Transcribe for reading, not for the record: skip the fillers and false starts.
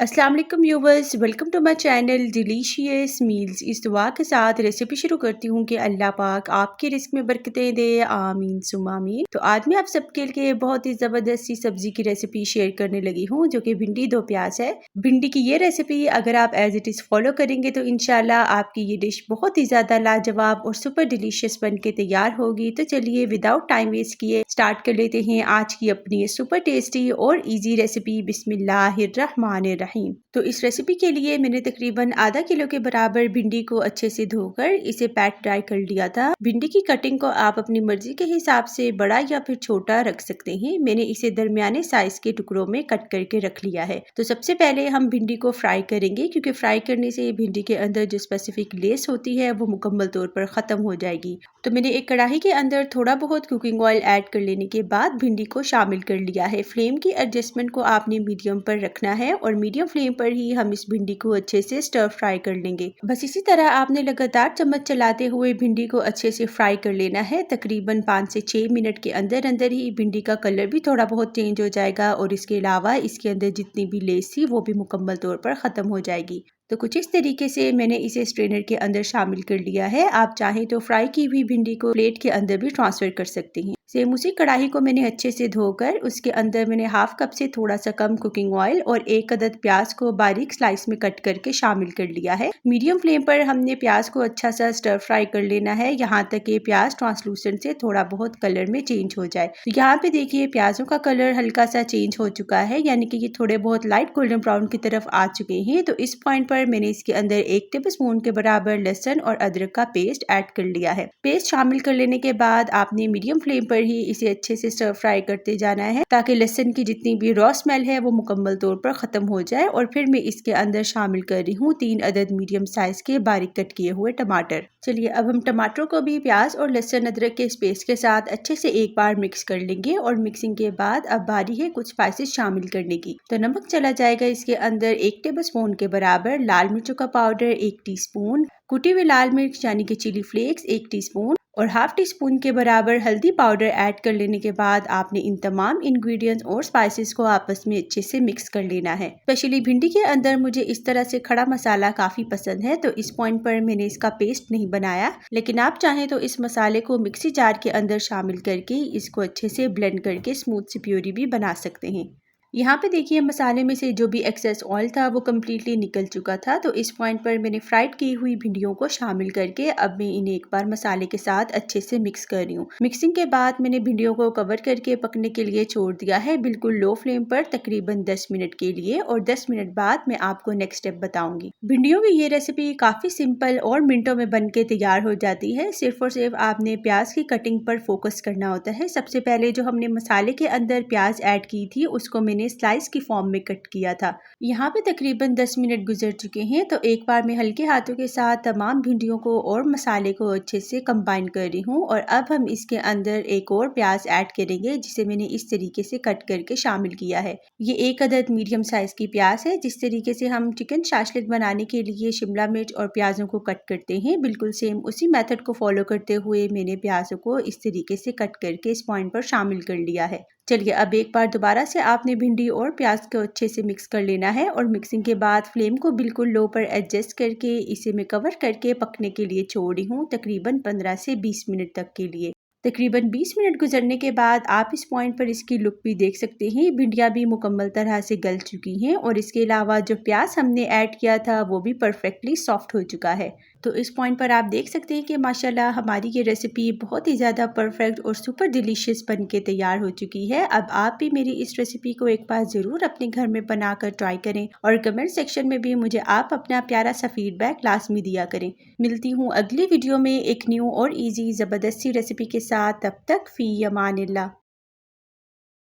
अस्सलाम वालेकुम viewers, welcome to my channel delicious meals. इस दुआ के साथ रेसिपी शुरू करती हूँ कि अल्लाह पाक आपके रिस्क में बरकतें दे, आमीन सुम्मा आमीन। तो आज मैं आप सबके लिए बहुत ही ज़बरदस्त सी सब्जी की रेसिपी शेयर करने लगी हूँ, जो कि भिंडी दो प्याज है। भिंडी की ये रेसिपी अगर आप एज इट इज़ फॉलो करेंगे तो इंशाल्लाह आपकी ये डिश बहुत ही ज़्यादा लाजवाब और सुपर डिलीशियस बन के तैयार होगी। तो चलिए विदाउट टाइम वेस्ट किए स्टार्ट कर लेते हैं आज की अपनी सुपर टेस्टी और ईजी रेसिपी। बिस्मिल्लाहिर्रहमानिर्रहीम। तो इस रेसिपी के लिए मैंने तकरीबन आधा किलो के बराबर भिंडी को अच्छे से धोकर इसे पैट ड्राई कर लिया था। भिंडी की कटिंग को आप अपनी मर्जी के हिसाब से बड़ा या फिर छोटा रख सकते हैं। मैंने इसे दरमियाने साइज के टुकड़ों में कट करके रख लिया है। तो सबसे पहले हम भिंडी को फ्राई करेंगे, क्योंकि फ्राई करने से भिंडी के अंदर जो स्पेसिफिक लेस होती है वो मुकम्मल तौर पर खत्म हो जाएगी। तो मैंने एक कढ़ाई के अंदर थोड़ा बहुत कुकिंग ऑयल ऐड कर लेने के बाद भिंडी को शामिल कर लिया है। फ्लेम की एडजस्टमेंट को आपने मीडियम पर रखना है और मीडियम फ्लेम पर ही हम इस भिंडी को अच्छे से स्टर फ्राई कर लेंगे। बस इसी तरह आपने लगातार चम्मच चलाते हुए भिंडी को अच्छे से फ्राई कर लेना है। तकरीबन 5 से 6 मिनट के अंदर अंदर ही भिंडी का कलर भी थोड़ा बहुत चेंज हो जाएगा और इसके अलावा इसके अंदर जितनी भी लेस थी वो भी मुकम्मल तौर पर खत्म हो जाएगी। तो कुछ इस तरीके से मैंने इसे स्ट्रेनर के अंदर शामिल कर लिया है। आप चाहें तो फ्राई की हुई भिंडी को प्लेट के अंदर भी ट्रांसफर कर सकते हैं। सेम उसी कढ़ाई को मैंने अच्छे से धोकर उसके अंदर मैंने हाफ कप से थोड़ा सा कम कुकिंग ऑयल और एक अदद प्याज को बारीक स्लाइस में कट करके शामिल कर लिया है। मीडियम फ्लेम पर हमने प्याज को अच्छा सा स्टर फ्राई कर लेना है, यहाँ तक कि प्याज ट्रांसलूसेंट से थोड़ा बहुत कलर में चेंज हो जाए। तो यहाँ पे देखिए प्याजों का कलर हल्का सा चेंज हो चुका है, यानी कि ये थोड़े बहुत लाइट गोल्डन ब्राउन की तरफ आ चुके हैं। तो इस पॉइंट पर मैंने इसके अंदर 1 टेबलस्पून के बराबर लहसुन और अदरक का पेस्ट ऐड कर लिया है। पेस्ट शामिल कर लेने के बाद आपने मीडियम फ्लेम पर ही इसे अच्छे से स्टर फ्राई करते जाना है, ताकि लहसुन की जितनी भी रॉ स्मेल है वो मुकम्मल तौर पर खत्म हो जाए। और फिर मैं इसके अंदर शामिल कर रही हूँ 3 अदद मीडियम साइज के बारीक कट किए हुए टमाटर। चलिए अब हम टमाटरों को भी प्याज और लहसुन अदरक के इस पेस्ट के साथ अच्छे से एक बार मिक्स कर लेंगे। और मिक्सिंग के बाद अब बारी है कुछ स्पाइसेस शामिल करने की। तो नमक चला जाएगा इसके अंदर 1 टेबलस्पून के बराबर, लाल मिर्चों का पाउडर 1 टीस्पून, कुटी हुई लाल मिर्च यानी कि चिली फ्लेक्स 1 टीस्पून और हाफ टी स्पून के बराबर हल्दी पाउडर ऐड कर लेने के बाद आपने इन तमाम इंग्रेडिएंट्स और स्पाइसेस को आपस में अच्छे से मिक्स कर लेना है। स्पेशली भिंडी के अंदर मुझे इस तरह से खड़ा मसाला काफी पसंद है, तो इस पॉइंट पर मैंने इसका पेस्ट नहीं बनाया, लेकिन आप चाहें तो इस मसाले को मिक्सी जार के अंदर शामिल करके इसको अच्छे से ब्लेंड करके स्मूथ सी प्यूरी भी बना सकते हैं। यहाँ पे देखिए मसाले में से जो भी एक्सेस ऑयल था वो कम्प्लीटली निकल चुका था। तो इस पॉइंट पर मैंने फ्राइड की हुई भिंडियों को शामिल करके अब मैं इन्हें एक बार मसाले के साथ अच्छे से मिक्स कर रही हूँ। मिक्सिंग के बाद मैंने भिंडियों को कवर करके पकने के लिए छोड़ दिया है, बिल्कुल लो फ्लेम पर तकरीबन 10 मिनट के लिए। और 10 मिनट बाद मैं आपको नेक्स्ट स्टेप बताऊंगी। भिंडियों की ये रेसिपी काफी सिंपल और मिनटों में बन के तैयार हो जाती है। सिर्फ और सिर्फ आपने प्याज की कटिंग पर फोकस करना होता है। सबसे पहले जो हमने मसाले के अंदर प्याज ऐड की थी उसको मैंने स्लाइस की फॉर्म में कट किया था। यहाँ पे तकरीबन 10 मिनट गुजर चुके हैं। तो एक बार मैं हल्के हाथों के साथ तमाम भिंडियों को और मसाले को अच्छे से कंबाइन कर रही हूँ। और अब हम इसके अंदर एक और प्याज ऐड करेंगे, जिसे मैंने इस तरीके से कट करके शामिल किया है। ये एक अदद मीडियम साइज की प्याज है। जिस तरीके से हम चिकन शाशलिक बनाने के लिए शिमला मिर्च और प्याजों को कट करते हैं, बिल्कुल सेम उसी मेथड को फॉलो करते हुए मैंने प्याजों को इस तरीके से कट करके इस पॉइंट पर शामिल कर लिया है। चलिए अब एक बार दोबारा से आपने भिंडी और प्याज को अच्छे से मिक्स कर लेना है। और मिक्सिंग के बाद फ्लेम को बिल्कुल लो पर एडजस्ट करके इसे मैं कवर करके पकने के लिए छोड़ रही हूँ, तकरीबन 15 से 20 मिनट तक के लिए। तकरीबन 20 मिनट गुजरने के बाद आप इस पॉइंट पर इसकी लुक भी देख सकते हैं। भिंडियाँ भी मुकम्मल तरह से गल चुकी हैं और इसके अलावा जो प्याज हमने ऐड किया था वो भी परफेक्टली सॉफ्ट हो चुका है। तो इस पॉइंट पर आप देख सकते हैं कि माशाल्लाह हमारी ये रेसिपी बहुत ही ज़्यादा परफेक्ट और सुपर डिलीशियस बन के तैयार हो चुकी है। अब आप भी मेरी इस रेसिपी को एक बार ज़रूर अपने घर में बनाकर ट्राई करें और कमेंट सेक्शन में भी मुझे आप अपना प्यारा सा फीडबैक लाजमी दिया करें। मिलती हूँ अगली वीडियो में एक न्यू और ईजी ज़बरदस्ती रेसिपी के साथ। तब तक फ़ी अमानिल्लाह।